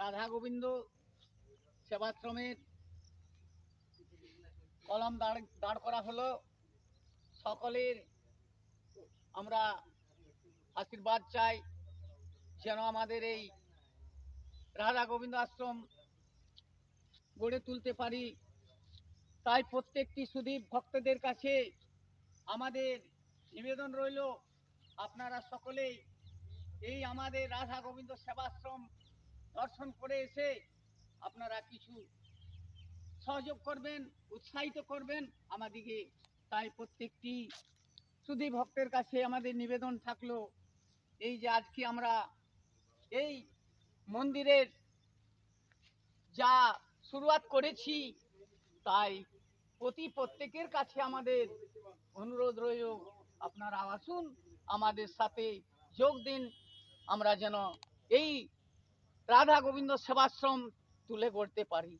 রাধা গোবিন্দ সেবাশ্রমের কলম দাঁড় করা হলো। সকলের আমরা আশীর্বাদ চাই যেন আমাদের এই রাধা গোবিন্দ আশ্রম গড়ে তুলতে পারি। তাই প্রত্যেকটি সুদীপ ভক্তদের কাছে আমাদের নিবেদন রইল, আপনারা সকলেই এই আমাদের রাধা গোবিন্দ সেবাশ্রম দর্শন করে এসে আপনারা কিছু সহযোগ করবেন, উৎসাহিত করবেন আমাদিকে। তাই প্রত্যেকটি সুধী ভক্তের কাছে আমাদের নিবেদন থাকলো, এই যে আজকে আমরা এই মন্দিরের যা শুরুয়াত করেছি, তাই প্রত্যেকের কাছে আমাদের অনুরোধ রইল, আপনারা আসুন, আমাদের সাথে যোগ দিন, আমরা যেন এই রাধা গোবিন্দ সেবাশ্রম তুলে গড়তে পারি।